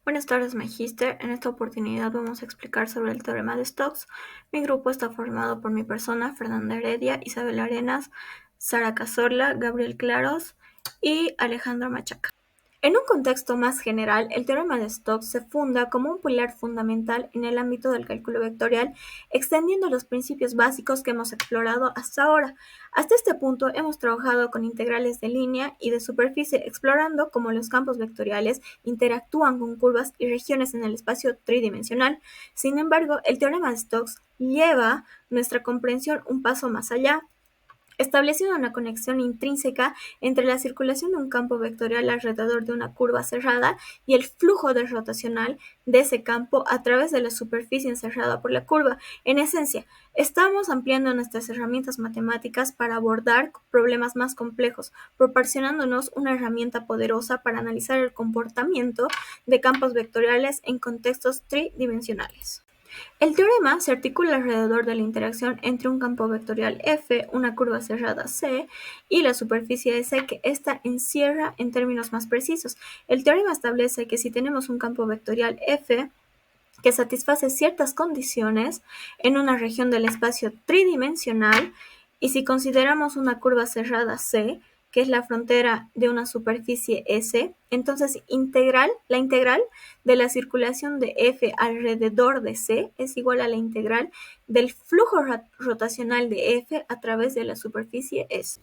Buenas tardes, Magister. En esta oportunidad vamos a explicar sobre el teorema de Stokes. Mi grupo está formado por mi persona, Fernanda Heredia, Isabel Arenas, Sara Cazorla, Gabriel Claros y Alejandro Machaca. En un contexto más general, el teorema de Stokes se funda como un pilar fundamental en el ámbito del cálculo vectorial, extendiendo los principios básicos que hemos explorado hasta ahora. Hasta este punto hemos trabajado con integrales de línea y de superficie, explorando cómo los campos vectoriales interactúan con curvas y regiones en el espacio tridimensional. Sin embargo, el teorema de Stokes lleva nuestra comprensión un paso más allá, estableciendo una conexión intrínseca entre la circulación de un campo vectorial alrededor de una curva cerrada y el flujo rotacional de ese campo a través de la superficie encerrada por la curva. En esencia, estamos ampliando nuestras herramientas matemáticas para abordar problemas más complejos, proporcionándonos una herramienta poderosa para analizar el comportamiento de campos vectoriales en contextos tridimensionales. El teorema se articula alrededor de la interacción entre un campo vectorial F, una curva cerrada C, y la superficie S que ésta encierra en términos más precisos. El teorema establece que si tenemos un campo vectorial F que satisface ciertas condiciones en una región del espacio tridimensional, y si consideramos una curva cerrada C, que es la frontera de una superficie S, entonces la integral de la circulación de F alrededor de C es igual a la integral del flujo rotacional de F a través de la superficie S.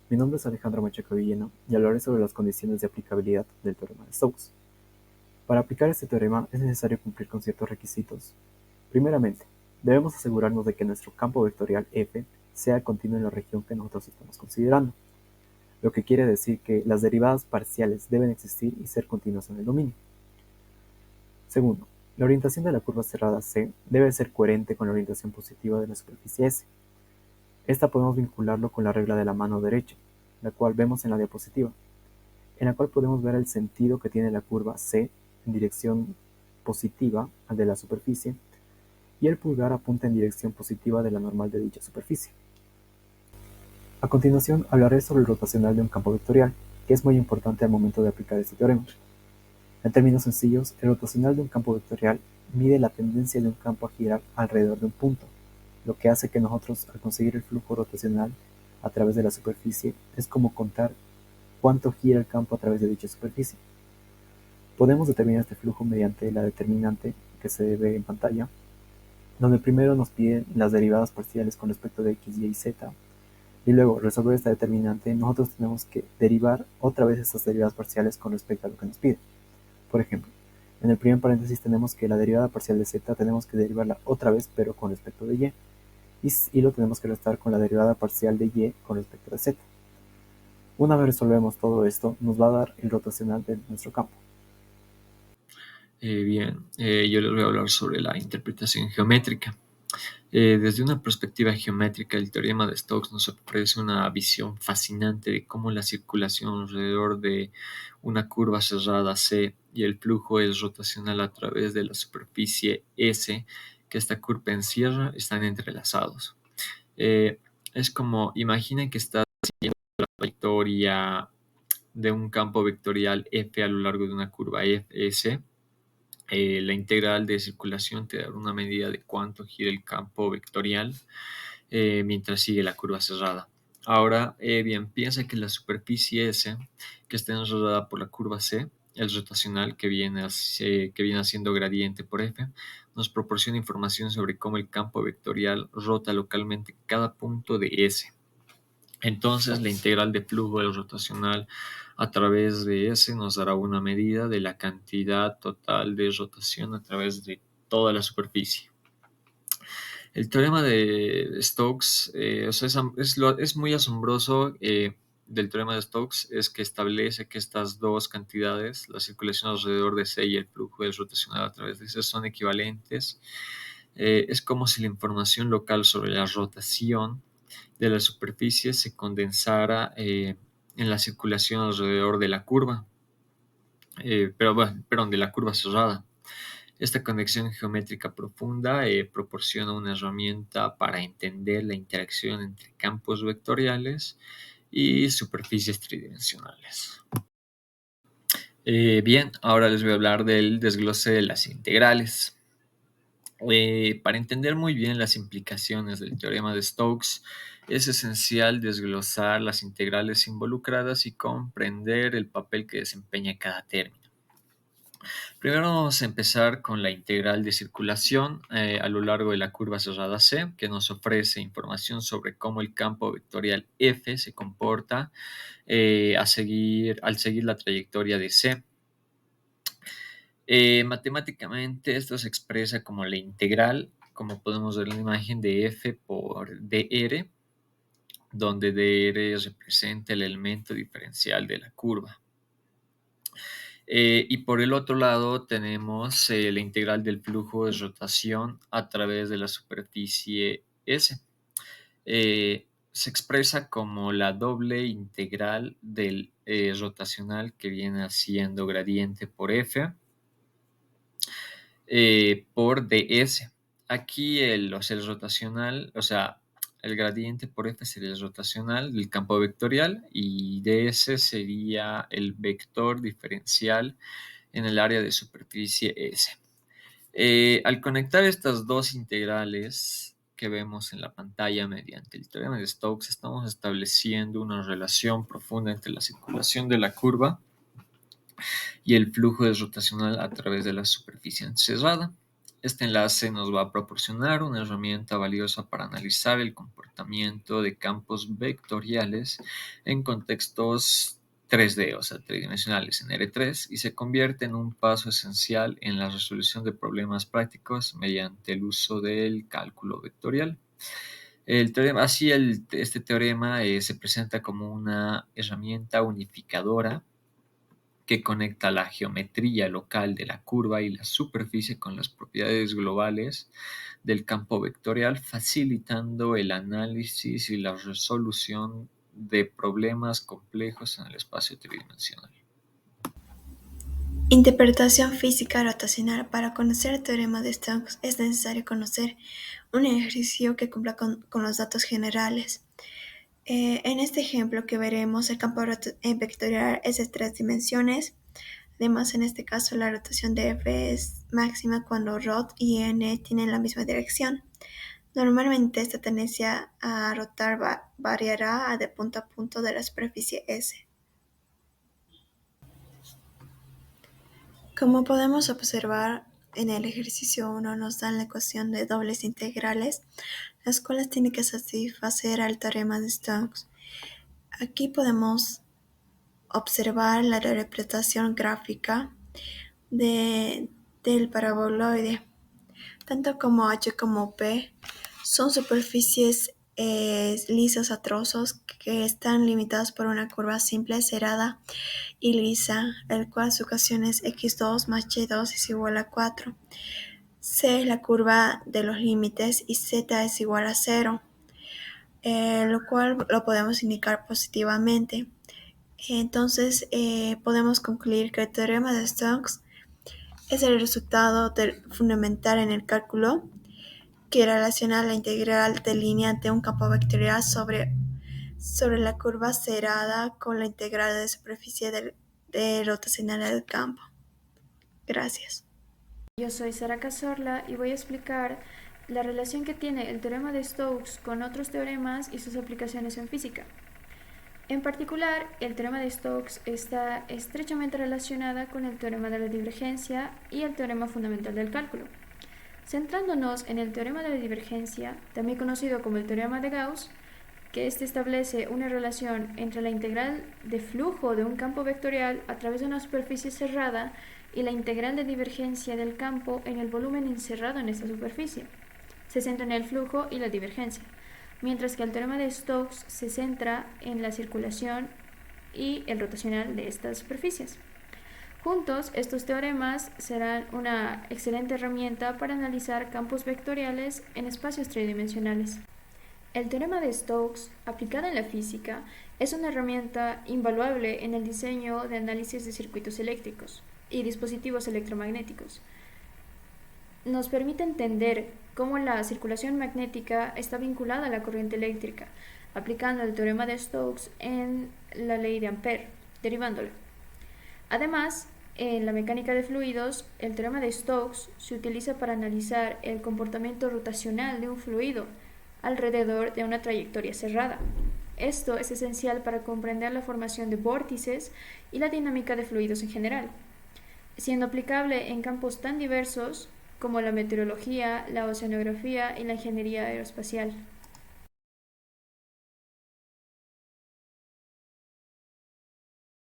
Mi nombre es Alejandro Machaca Villena y hablaré sobre las condiciones de aplicabilidad del teorema de Stokes. Para aplicar este teorema es necesario cumplir con ciertos requisitos. Primeramente, debemos asegurarnos de que nuestro campo vectorial F sea continuo en la región que nosotros estamos considerando, lo que quiere decir que las derivadas parciales deben existir y ser continuas en el dominio. Segundo, la orientación de la curva cerrada C debe ser coherente con la orientación positiva de la superficie S. Esta podemos vincularlo con la regla de la mano derecha, la cual vemos en la diapositiva, en la cual podemos ver el sentido que tiene la curva C en dirección positiva al de la superficie y el pulgar apunta en dirección positiva de la normal de dicha superficie. A continuación hablaré sobre el rotacional de un campo vectorial, que es muy importante al momento de aplicar este teorema. En términos sencillos, el rotacional de un campo vectorial mide la tendencia de un campo a girar alrededor de un punto, lo que hace que nosotros, al conseguir el flujo rotacional a través de la superficie, es como contar cuánto gira el campo a través de dicha superficie. Podemos determinar este flujo mediante la determinante que se ve en pantalla, donde primero nos piden las derivadas parciales con respecto de x, y z, y luego resolver esta determinante nosotros tenemos que derivar otra vez estas derivadas parciales con respecto a lo que nos pide. Por ejemplo, en el primer paréntesis tenemos que la derivada parcial de z tenemos que derivarla otra vez pero con respecto de y lo tenemos que restar con la derivada parcial de y con respecto de z. Una vez resolvemos todo esto, nos va a dar el rotacional de nuestro campo. Yo les voy a hablar sobre la interpretación geométrica. Desde una perspectiva geométrica, el teorema de Stokes nos ofrece una visión fascinante de cómo la circulación alrededor de una curva cerrada C y el flujo es rotacional a través de la superficie S que esta curva encierra están entrelazados. Es como, imaginen que estás siguiendo la trayectoria de un campo vectorial F a lo largo de una curva Fs. La integral de circulación te da una medida de cuánto gira el campo vectorial mientras sigue la curva cerrada. Ahora, piensa que la superficie S, que está encerrada por la curva C, el rotacional que viene haciendo gradiente por F, nos proporciona información sobre cómo el campo vectorial rota localmente cada punto de S. Entonces, la integral de flujo del rotacional a través de S nos dará una medida de la cantidad total de rotación a través de toda la superficie. El teorema de Stokes, es muy asombroso del teorema de Stokes, es que establece que estas dos cantidades, la circulación alrededor de C y el flujo del rotacional a través de C, son equivalentes. Es como si la información local sobre la rotación de la superficie se condensara en la circulación alrededor de la curva, de la curva cerrada. Esta conexión geométrica profunda proporciona una herramienta para entender la interacción entre campos vectoriales y superficies tridimensionales. Bien, ahora les voy a hablar del desglose de las integrales. Para entender muy bien las implicaciones del teorema de Stokes, es esencial desglosar las integrales involucradas y comprender el papel que desempeña cada término. Primero vamos a empezar con la integral de circulación a lo largo de la curva cerrada C, que nos ofrece información sobre cómo el campo vectorial F se comporta al seguir la trayectoria de C. Matemáticamente esto se expresa como la integral, como podemos ver en la imagen, de F por dr, donde dr representa el elemento diferencial de la curva. Y por el otro lado tenemos la integral del flujo de rotación a través de la superficie S. Se expresa como la doble integral del rotacional, que viene siendo gradiente por F por ds. Aquí el rotacional, o sea, el gradiente por F sería el rotacional del campo vectorial y ds sería el vector diferencial en el área de superficie S. Al conectar estas dos integrales que vemos en la pantalla mediante el teorema de Stokes, estamos estableciendo una relación profunda entre la circulación de la curva y el flujo rotacional a través de la superficie cerrada. Este enlace nos va a proporcionar una herramienta valiosa para analizar el comportamiento de campos vectoriales en contextos 3D, o sea, tridimensionales en R3, y se convierte en un paso esencial en la resolución de problemas prácticos mediante el uso del cálculo vectorial. Este teorema se presenta como una herramienta unificadora que conecta la geometría local de la curva y la superficie con las propiedades globales del campo vectorial, facilitando el análisis y la resolución de problemas complejos en el espacio tridimensional. Interpretación física rotacional. Para conocer el teorema de Stokes es necesario conocer un ejercicio que cumpla con los datos generales. En este ejemplo que veremos, el campo vectorial es de 3 dimensiones. Además, en este caso, la rotación de F es máxima cuando ρ y n tienen la misma dirección. Normalmente, esta tendencia a rotar variará de punto a punto de la superficie S. Como podemos observar, en el ejercicio 1 nos dan la ecuación de dobles integrales, las cuales tienen que satisfacer al teorema de Stokes. Aquí podemos observar la representación gráfica del paraboloide. Tanto como H como P son superficies lisas a trozos que están limitadas por una curva simple, cerrada y lisa, el cual su ecuación es x2 más y2 es igual a 4. C es la curva de los límites y z es igual a 0, lo cual lo podemos indicar positivamente. Entonces podemos concluir que el teorema de Stokes es el resultado fundamental en el cálculo que relaciona la integral de línea de un campo vectorial sobre la curva cerrada con la integral de superficie de rotacional del campo. Gracias. Yo soy Sara Cazorla y voy a explicar la relación que tiene el teorema de Stokes con otros teoremas y sus aplicaciones en física. En particular, el teorema de Stokes está estrechamente relacionada con el teorema de la divergencia y el teorema fundamental del cálculo. Centrándonos en el teorema de la divergencia, también conocido como el teorema de Gauss, que este establece una relación entre la integral de flujo de un campo vectorial a través de una superficie cerrada y la integral de divergencia del campo en el volumen encerrado en esta superficie. Se centra en el flujo y la divergencia, mientras que el teorema de Stokes se centra en la circulación y el rotacional de estas superficies. Juntos, estos teoremas serán una excelente herramienta para analizar campos vectoriales en espacios tridimensionales. El teorema de Stokes, aplicado en la física, es una herramienta invaluable en el diseño de análisis de circuitos eléctricos y dispositivos electromagnéticos. Nos permite entender cómo la circulación magnética está vinculada a la corriente eléctrica, aplicando el teorema de Stokes en la ley de Ampère, derivándola. Además, En la mecánica de fluidos, el teorema de Stokes se utiliza para analizar el comportamiento rotacional de un fluido alrededor de una trayectoria cerrada. Esto es esencial para comprender la formación de vórtices y la dinámica de fluidos en general, siendo aplicable en campos tan diversos como la meteorología, la oceanografía y la ingeniería aeroespacial.